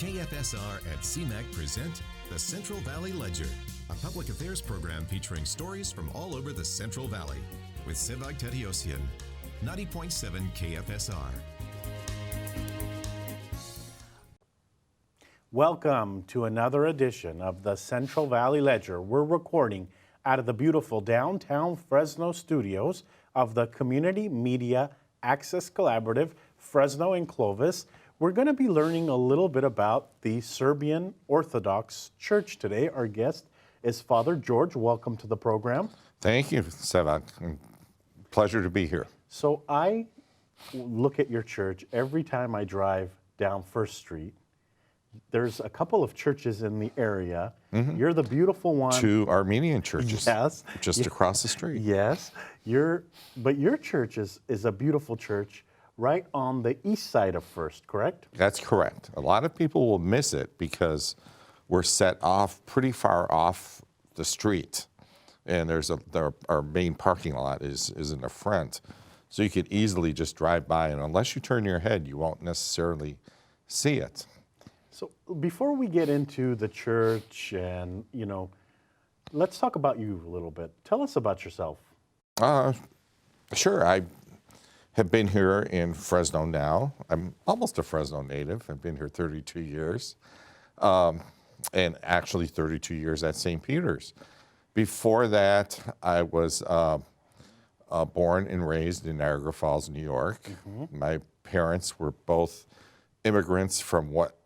KFSR at CMAC present the Central Valley Ledger, a public affairs program featuring stories from all over the Central Valley with Sevag Tateosian, 90.7 KFSR. Welcome to another edition of the Central Valley Ledger. We're recording out of the beautiful downtown Fresno studios of the Community Media Access Collaborative, Fresno and Clovis. We're going to be learning a little bit about the Serbian Orthodox Church today. Our guest is Father George. Welcome to the program. Thank you, Sevag. Pleasure to be here. So I look at your church every time I drive down First Street. There's a couple of churches in the area. Mm-hmm. You're the beautiful one. Two Armenian churches. Yes. Just across the street. Yes. But your church is a beautiful church right on the east side of First, correct? That's correct. A lot of people will miss it because we're set off pretty far off the street. And our main parking lot is in the front. So you could easily just drive by, and unless you turn your head, you won't necessarily see it. So before we get into the church and, let's talk about you a little bit. Tell us about yourself. Sure. I have been here in Fresno now. I'm almost a Fresno native. I've been here 32 years, and actually 32 years at St. Peter's. Before that, I was born and raised in Niagara Falls, New York. Mm-hmm. My parents were both immigrants from what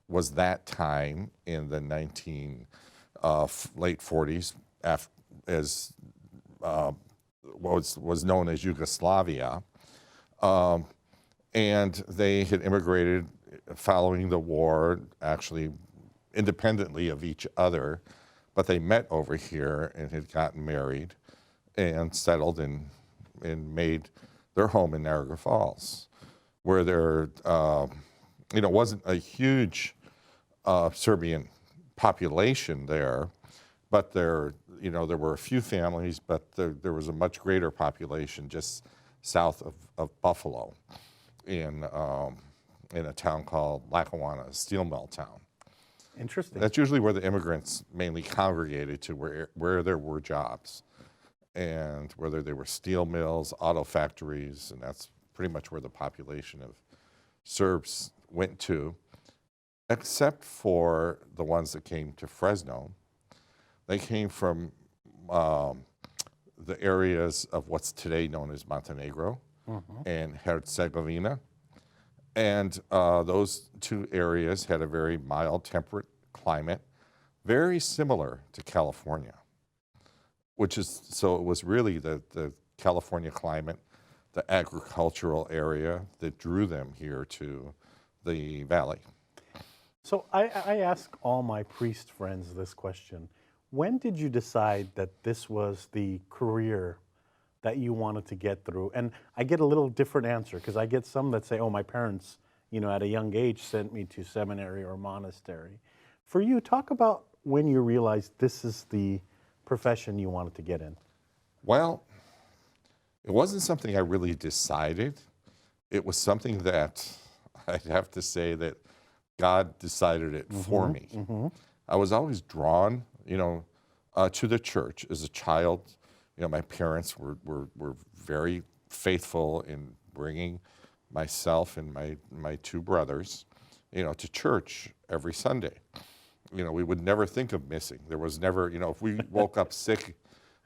was that time in the late 40s, as what was known as Yugoslavia. And they had immigrated following the war, actually independently of each other, but they met over here and had gotten married and settled and made their home in Niagara Falls, where there wasn't a huge Serbian population there, but there were a few families, but there was a much greater population just south of Buffalo in a town called Lackawanna, a steel mill town. Interesting. That's usually where the immigrants mainly congregated to, where there were jobs, and whether they were steel mills, auto factories, and that's pretty much where the population of Serbs went to, except for the ones that came to Fresno. They came from the areas of what's today known as Montenegro and Herzegovina. And those two areas had a very mild, temperate climate, very similar to California, so it was really the California climate, the agricultural area that drew them here to the valley. So I ask all my priest friends this question. When did you decide that this was the career that you wanted to get through? And I get a little different answer, because I get some that say, oh, my parents, at a young age sent me to seminary or monastery. For you, talk about when you realized this is the profession you wanted to get in. Well, it wasn't something I really decided. It was something that I'd have to say that God decided it for me. Mm-hmm. I was always drawn to the church as a child. My parents were very faithful in bringing myself and my two brothers, to church every Sunday. We would never think of missing. There was never, if we woke up sick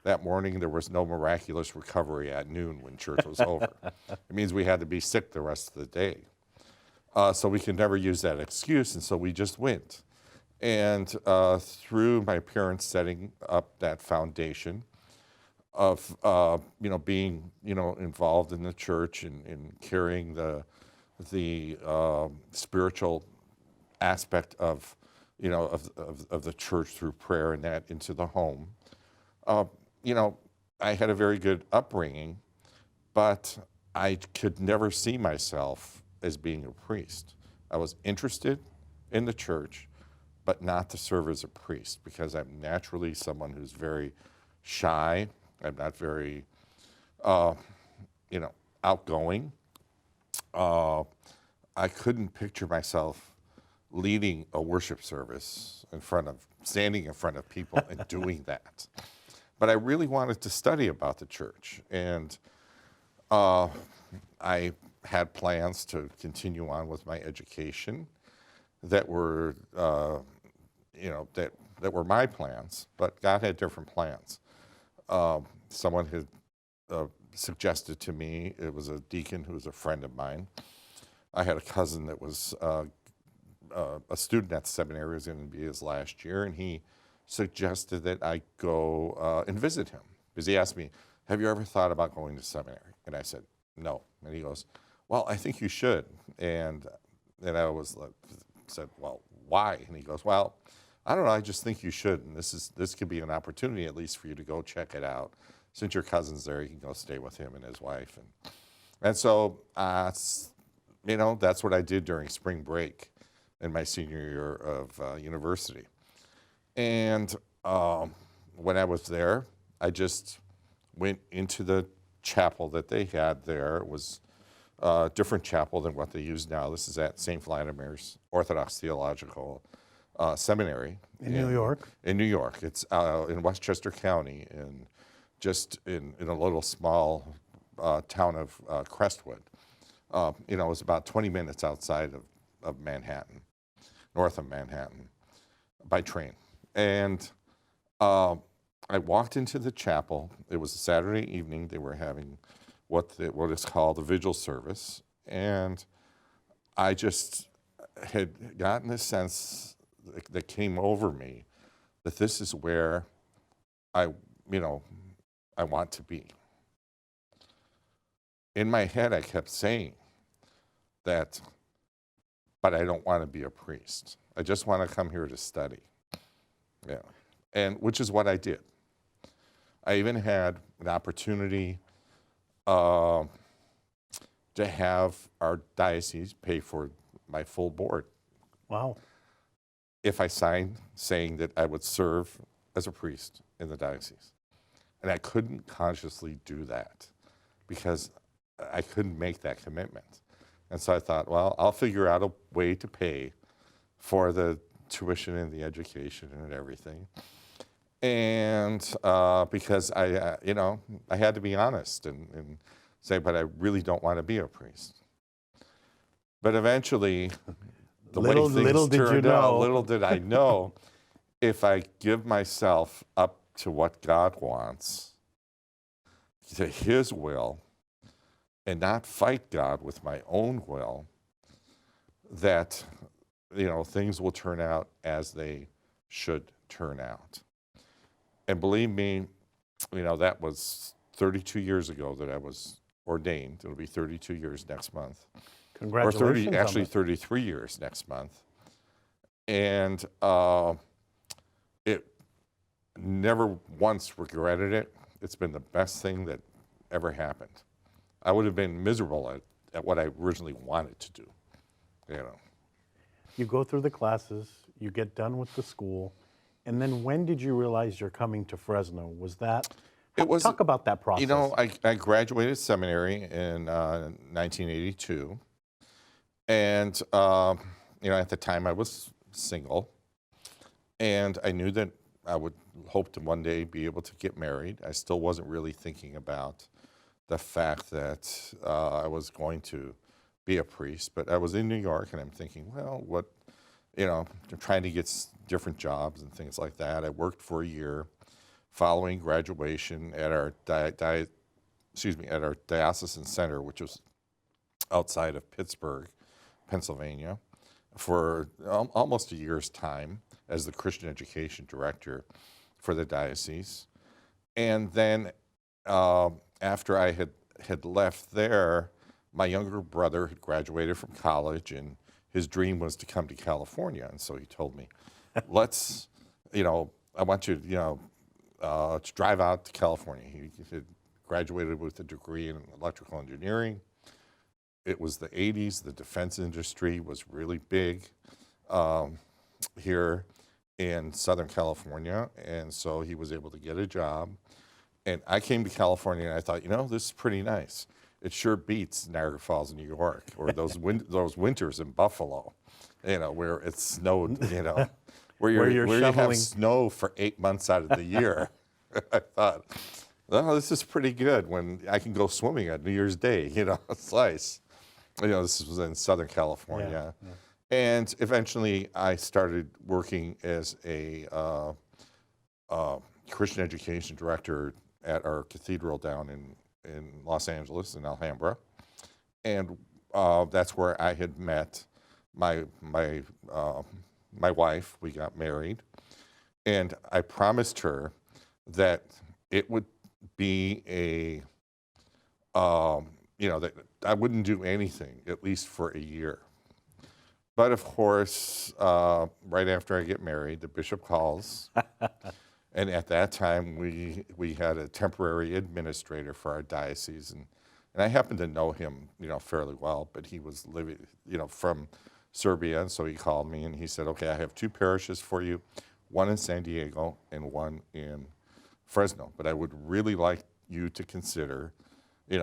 that morning, there was no miraculous recovery at noon when church was over. It means we had to be sick the rest of the day. So we could never use that excuse, and so we just went. And through my parents setting up that foundation of being involved in the church and carrying the spiritual aspect of the church through prayer and that into the home, I had a very good upbringing, but I could never see myself as being a priest. I was interested in the church, but not to serve as a priest, because I'm naturally someone who's very shy. I'm not very, outgoing. I couldn't picture myself leading a worship service standing in front of people and doing that. But I really wanted to study about the church, and I had plans to continue on with my education that were, that were my plans, but God had different plans. Someone had suggested to me, it was a deacon who was a friend of mine. I had a cousin that was a student at the seminary, was going to be his last year, and he suggested that I go and visit him. Because he asked me, have you ever thought about going to seminary? And I said, no. And he goes, well, I think you should. And then I was like, said, well, why? And he goes, well, I don't know, I just think you should. And this could be an opportunity at least for you to go check it out. Since your cousin's there, you can go stay with him and his wife. And so, that's what I did during spring break in my senior year of university. And when I was there, I just went into the chapel that they had there. It was a different chapel than what they use now. This is at St. Vladimir's Orthodox Theological Seminary. In New York? In New York. It's in Westchester County, just in a little small town of Crestwood. It was about 20 minutes outside of Manhattan, north of Manhattan, by train. And I walked into the chapel. It was a Saturday evening. They were having what is called the vigil service. And I just had gotten a sense that came over me that this is where I want to be. In my head, I kept saying that, but I don't want to be a priest. I just want to come here to study. Yeah, and which is what I did. I even had an opportunity to have our diocese pay for my full board. Wow. If I signed saying that I would serve as a priest in the diocese. And I couldn't consciously do that because I couldn't make that commitment. And so I thought, well, I'll figure out a way to pay for the tuition and the education and everything. And because I had to be honest and say, but I really don't want to be a priest. But eventually, the way things turned out, little did I know, if I give myself up to what God wants, to His will, and not fight God with my own will, that things will turn out as they should turn out. And believe me, that was 32 years ago that I was ordained. It'll be 32 years next month. Congratulations. Or 33 years next month. And it never once regretted it. It's been the best thing that ever happened. I would have been miserable at what I originally wanted to do. You go through the classes, you get done with the school, and then when did you realize you're coming to Fresno? Talk about that process. I graduated seminary in 1982, and at the time I was single, and I knew that I would hope to one day be able to get married. I still wasn't really thinking about the fact that I was going to be a priest, but I was in New York, and I'm thinking, well, I'm trying to get different jobs and things like that. I worked for a year following graduation at our diocesan center, which was outside of Pittsburgh, Pennsylvania, for almost a year's time as the Christian education director for the diocese. And then after I had left there, my younger brother had graduated from college, and his dream was to come to California. And so he told me, I want you, to drive out to California. He had graduated with a degree in electrical engineering. It was the 80s. The defense industry was really big here in Southern California. And so he was able to get a job. And I came to California, and I thought, this is pretty nice. it sure beats Niagara Falls, New York, or those winters in Buffalo, where it snowed, where you have shoveling. snow for 8 months out of the year. I thought, well, this is pretty good when I can go swimming on New Year's Day. It's nice. This was in Southern California. Yeah. And eventually I started working as a Christian education director at our cathedral down in Los Angeles, in Alhambra. And that's where I had met my wife. We got married. And I promised her that it would be that I wouldn't do anything, at least for a year. But of course, right after I get married, the bishop calls. And at that time, we had a temporary administrator for our diocese. And I happened to know him, fairly well, but he was living, from Serbia. And so he called me and he said, okay, I have 2 parishes for you, one in San Diego and one in Fresno. But I would really like you to consider,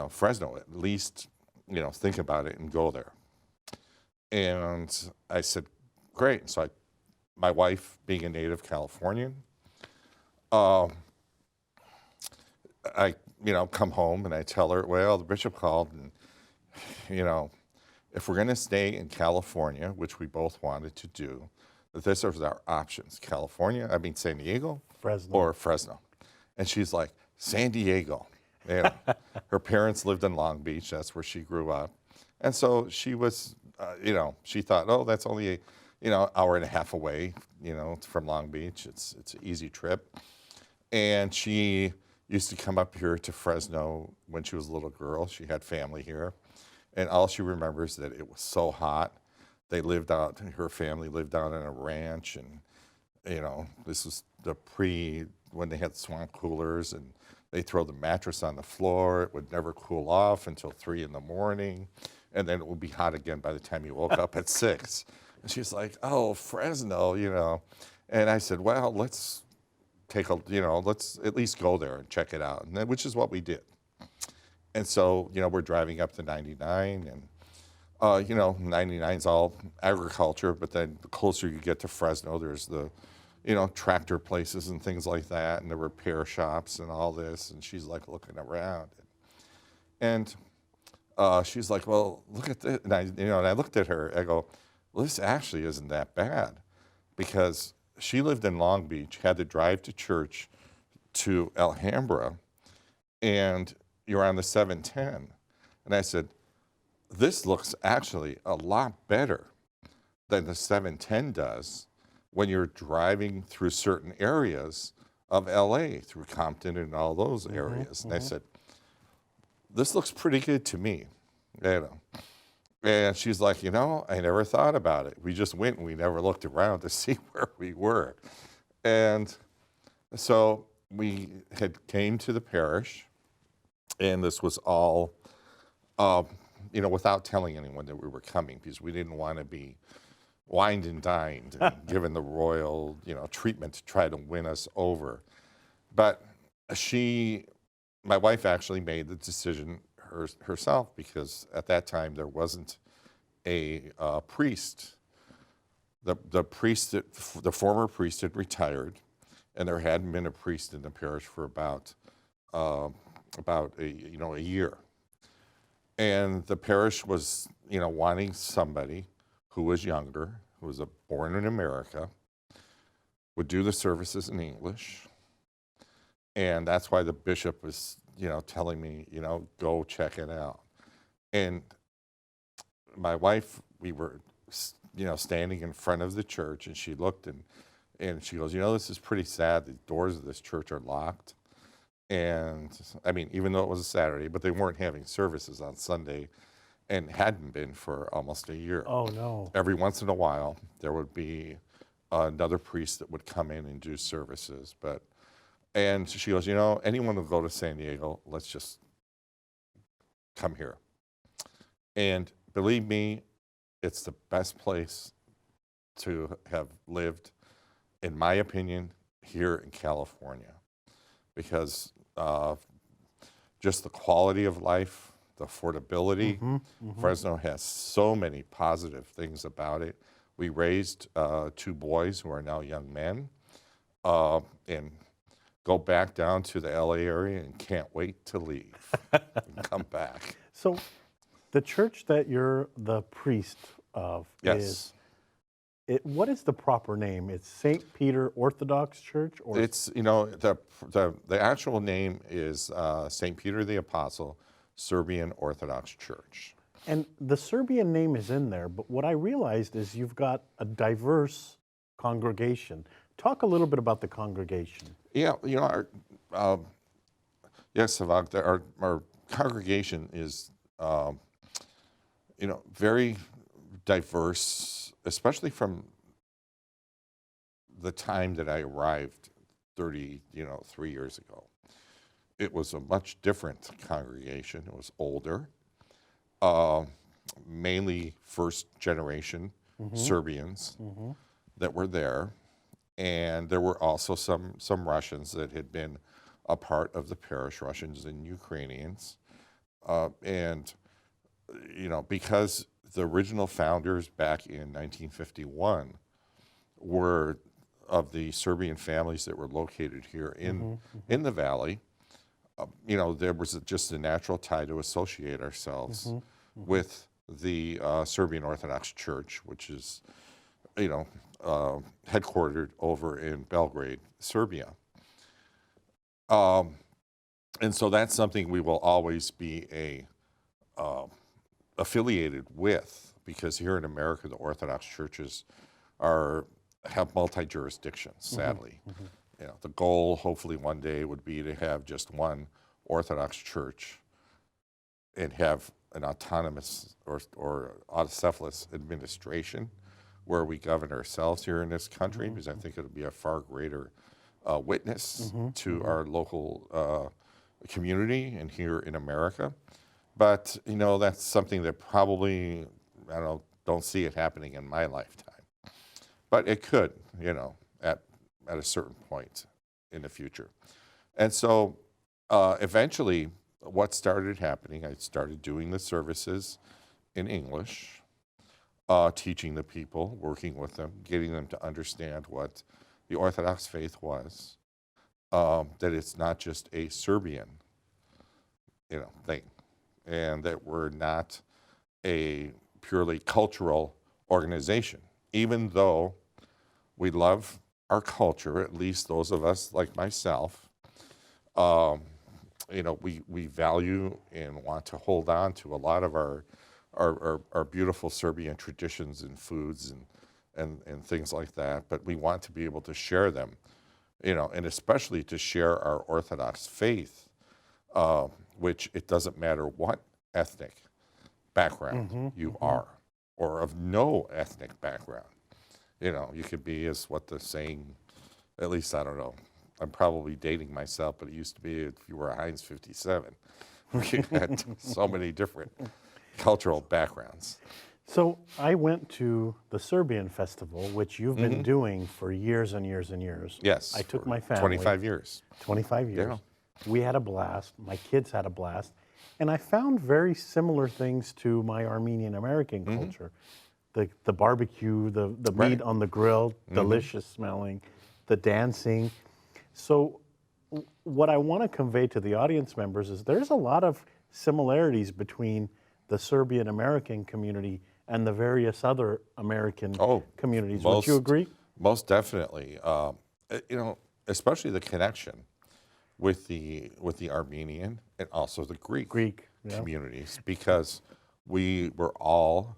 Fresno, at least, think about it and go there. And I said, great. So my wife, being a native Californian, I come home and I tell her, well, the bishop called and, if we're going to stay in California, which we both wanted to do, that this is our options, San Diego, Fresno. or Fresno. And she's like, San Diego. Her parents lived in Long Beach. That's where she grew up. And so she was, she thought, oh, that's only hour and a half away, from Long Beach. It's an easy trip. And she used to come up here to Fresno when she was a little girl. She had family here. And all she remembers that it was so hot. Her family lived out on a ranch. And, this was when they had swamp coolers and they throw the mattress on the floor. It would never cool off until 3 in the morning. And then it would be hot again by the time you woke up at 6. And she's like, oh, Fresno, And I said, well, let's let's at least go there and check it out, which is what we did. And so, we're driving up to 99, and, 99's all agriculture, but then the closer you get to Fresno, there's the, tractor places and things like that, and the repair shops and all this, and she's like looking around. And she's like, well, look at this. And I looked at her, I go, well, this actually isn't that bad, because she lived in Long Beach, had to drive to church to Alhambra, and you're on the 710. And I said, this looks actually a lot better than the 710 does when you're driving through certain areas of LA, through Compton and all those areas. And I said, this looks pretty good to me, And she's like, I never thought about it. We just went and we never looked around to see where we were. And so we had came to the parish, and this was all, without telling anyone that we were coming, because we didn't want to be wined and dined and given the royal, treatment to try to win us over. But my wife actually made the decision herself, because at that time there wasn't a priest. The former priest had retired, and there hadn't been a priest in the parish for about a year. And the parish was wanting somebody who was younger, who was born in America, would do the services in English, and that's why the bishop was telling me, go check it out. And my wife, we were, standing in front of the church, and she looked and she goes, this is pretty sad. The doors of this church are locked. And I mean, even though it was a Saturday, but they weren't having services on Sunday, and hadn't been for almost a year. Oh, no. Every once in a while, there would be another priest that would come in and do services. And she goes, anyone will go to San Diego, let's just come here. And believe me, it's the best place to have lived, in my opinion, here in California, because just the quality of life, the affordability. Fresno has so many positive things about it. We raised 2 boys who are now young men, and go back down to the LA area and can't wait to leave and come back. So the church that you're the priest of Yes. what is the proper name? It's St. Peter Orthodox Church? Or It's, the actual name is St. Peter the Apostle, Serbian Orthodox Church. And the Serbian name is in there, but what I realized is you've got a diverse congregation. Talk a little bit about the congregation. Yeah, yes, Sevag, our congregation is, very diverse, especially from the time that I arrived 3 years ago. It was a much different congregation. It was older, mainly first generation Serbians that were there. And there were also some Russians that had been a part of the parish, Russians and Ukrainians. Because the original founders back in 1951 were of the Serbian families that were located here in the valley, there was just a natural tie to associate ourselves with the Serbian Orthodox Church, which is, headquartered over in Belgrade, Serbia. And so that's something we will always be affiliated with, because here in America, the Orthodox churches have multi-jurisdictions, sadly. The goal, hopefully one day, would be to have just one Orthodox church and have an autonomous or autocephalous administration where we govern ourselves here in this country, because I think it'll be a far greater witness to our local community and here in America. But, that's something that probably, don't see it happening in my lifetime. But it could, at a certain point in the future. And so eventually what started happening, I started doing the services in English, teaching the people, working with them, getting them to understand what the Orthodox faith was, that it's not just a Serbian, thing, and that we're not a purely cultural organization, even though we love our culture, at least those of us like myself. We value and want to hold on to a lot of our beautiful Serbian traditions and foods and things like that, but we want to be able to share them, and especially to share our Orthodox faith, which it doesn't matter what ethnic background you are, or of no ethnic background. You could be, as what the saying, at least I don't know, I'm probably dating myself, but it used to be if you were a Heinz 57. We had so many different cultural backgrounds. So I went to the Serbian Festival, which you've been doing for years and years and years. Yes. I took my family. 25 years. 25 years. Yeah. We had a blast. My kids had a blast. And I found very similar things to my Armenian American culture. The barbecue, the meat on the grill, delicious smelling, the dancing. So what I want to convey to the audience members is there's a lot of similarities between the Serbian American community and the various other American communities. Would you agree? Most definitely. Especially the connection with the Armenian and also the Greek communities, because we were all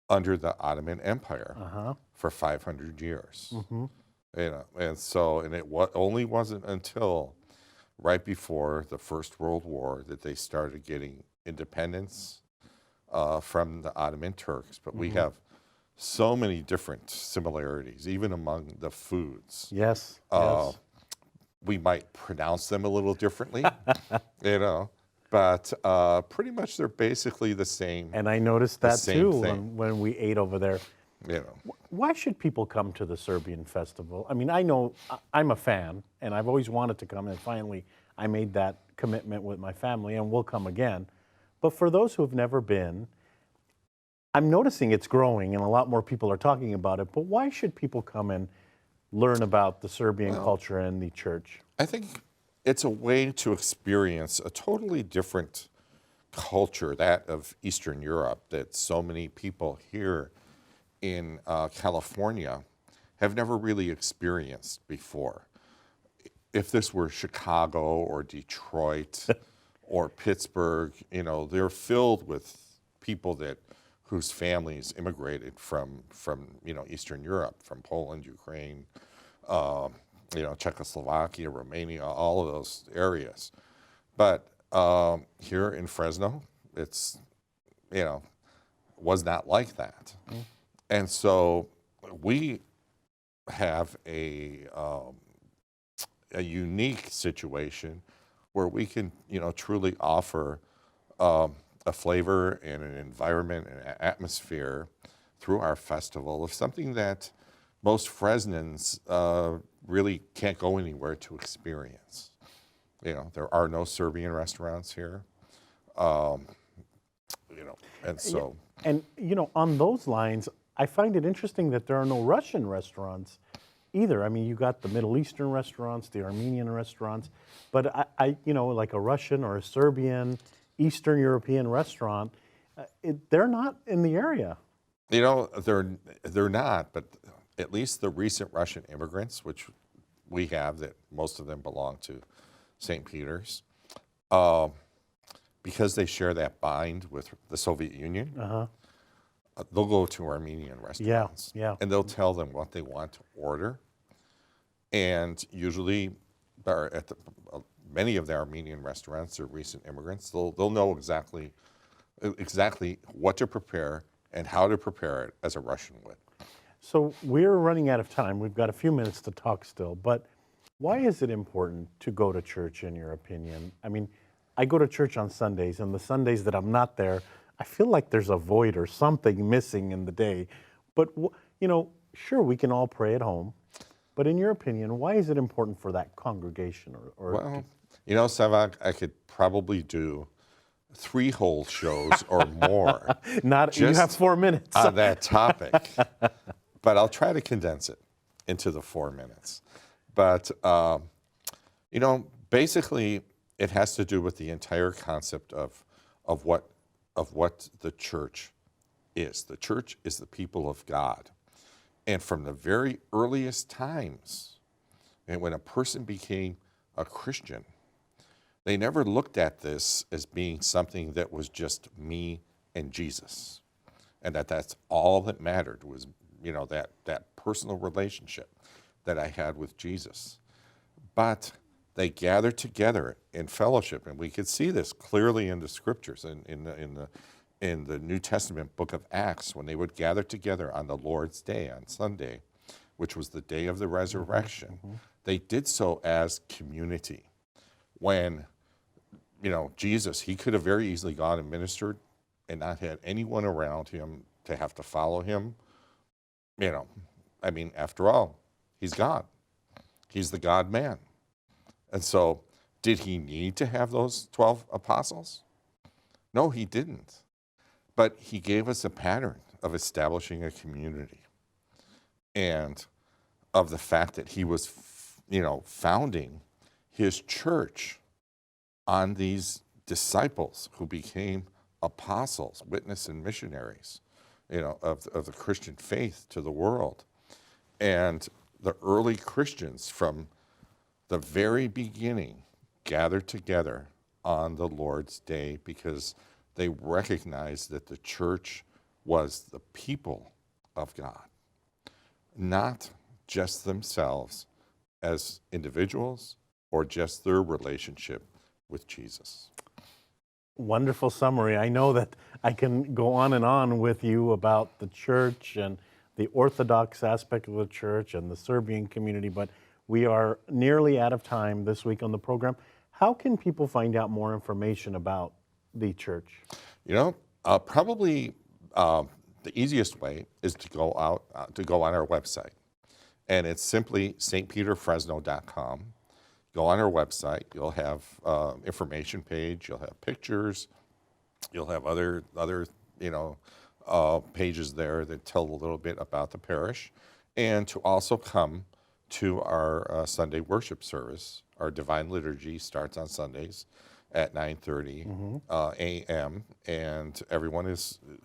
under the Ottoman Empire for 500 years. And it only wasn't until right before the First World War that they started getting independence from the Ottoman Turks. But we have so many different similarities, even among the foods. Yes. We might pronounce them a little differently, but pretty much they're basically the same. And I noticed that too when we ate over there. Why should people come to the Serbian Festival? I mean, I know I'm a fan, and I've always wanted to come, and finally I made that commitment with my family, and we'll come again. But for those who have never been, I'm noticing it's growing and a lot more people are talking about it, but why should people come and learn about the Serbian culture and the church? I think it's a way to experience a totally different culture, that of Eastern Europe, that so many people here in California have never really experienced before. If this were Chicago or Detroit or Pittsburgh, they're filled with people whose families immigrated from Eastern Europe, from Poland, Ukraine, Czechoslovakia, Romania, all of those areas. But here in Fresno, it's was not like that, and so we have a unique situation where we can truly offer a flavor and an environment and an atmosphere through our festival of something that most Fresnans really can't go anywhere to experience. There are no Serbian restaurants here, and so. And, on those lines, I find it interesting that there are no Russian restaurants either. I mean, you got the Middle Eastern restaurants, the Armenian restaurants, but I like a Russian or a Serbian, Eastern European restaurant, they're not in the area. They're not, but at least the recent Russian immigrants, which we have, that most of them belong to St. Peter's, because they share that bind with the Soviet Union, they'll go to Armenian restaurants, and they'll tell them what they want to order, and usually many of the Armenian restaurants are recent immigrants. They'll know exactly what to prepare and how to prepare it as a Russian would. So we're running out of time. We've got a few minutes to talk still, but why is it important to go to church, in your opinion? I mean, I go to church on Sundays, and the Sundays that I'm not there, I feel like there's a void or something missing in the day. But, sure, we can all pray at home, but in your opinion, why is it important for that congregation? Well, Sevag, I could probably do 3 whole shows or more. You have 4 minutes. On that topic. But I'll try to condense it into the 4 minutes. But, basically, it has to do with the entire concept of what the church is. The church is the people of God. And from the very earliest times, and when a person became a Christian, they never looked at this as being something that was just me and Jesus, and that's all that mattered was, that personal relationship that I had with Jesus. But they gathered together in fellowship, and we could see this clearly in the scriptures, in the New Testament book of Acts, when they would gather together on the Lord's Day, on Sunday, which was the day of the resurrection. They did so as community. When Jesus, he could have very easily gone and ministered and not had anyone around him to have to follow him. After all, he's God. He's the God-man. And so, did he need to have those 12 apostles? No, he didn't. But he gave us a pattern of establishing a community and of the fact that he was, founding his church on these disciples who became apostles, witnesses, and missionaries, of the Christian faith to the world. And the early Christians from the very beginning gathered together on the Lord's Day because they recognized that the church was the people of God, not just themselves as individuals or just their relationship with Jesus. Wonderful summary. I know that I can go on and on with you about the church and the Orthodox aspect of the church and the Serbian community, but we are nearly out of time this week on the program. How can people find out more information about the church? Probably the easiest way is to go on our website, and it's simply stpeterfresno.com. Go on our website. You'll have information page. You'll have pictures. You'll have other pages there that tell a little bit about the parish, and to also come to our Sunday worship service. Our Divine Liturgy starts on Sundays at 9:30 a.m., and everyone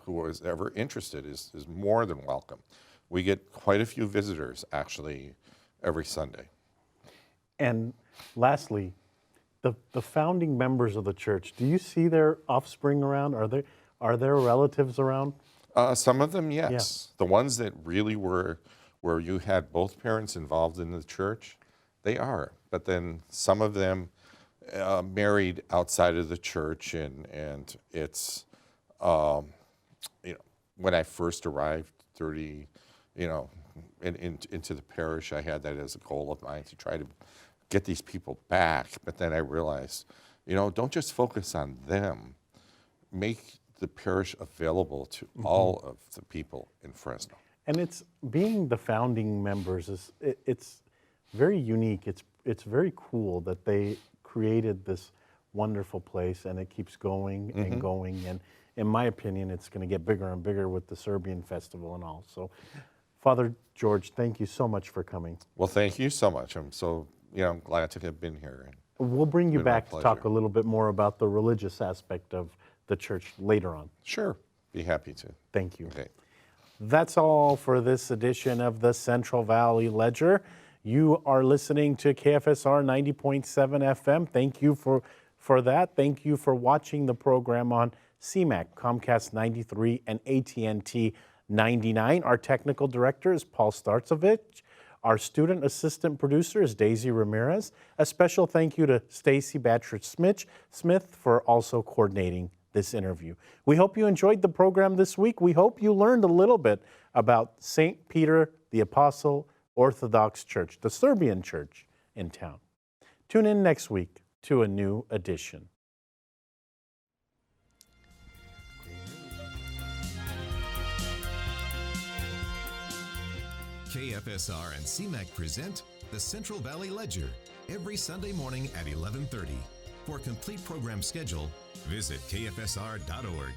who is ever interested is more than welcome. We get quite a few visitors, actually, every Sunday. And lastly, the founding members of the church, do you see their offspring around? Are there relatives around? Some of them, yes. The ones that really were where you had both parents involved in the church, they are. But then some of them married outside of the church, and it's, when I first arrived 30, into the parish, I had that as a goal of mine to try to get these people back. But then I realized, don't just focus on them. Make the parish available to all of the people in Fresno. And it's being the founding members it's very unique. It's very cool that they created this wonderful place, and it keeps going and going. And in my opinion, it's going to get bigger and bigger with the Serbian Festival and all. So, Father George, thank you so much for coming. Well, thank you so much. I'm so glad to have been here. We'll bring you back to talk a little bit more about the religious aspect of the church later on. Sure, be happy to. Thank you. Okay. That's all for this edition of the Central Valley Ledger. You are listening to KFSR 90.7 FM. Thank you for that. Thank you for watching the program on CMAC, Comcast 93, and AT&T 99. Our technical director is Paul Starcevich. Our student assistant producer is Daisy Ramirez. A special thank you to Stacy Batridge Smith for also coordinating this interview. We hope you enjoyed the program this week. We hope you learned a little bit about St. Peter the Apostle Orthodox Church, the Serbian church in town. Tune in next week to a new edition. KFSR and CMAC present the Central Valley Ledger every Sunday morning at 11:30. For a complete program schedule, visit kfsr.org.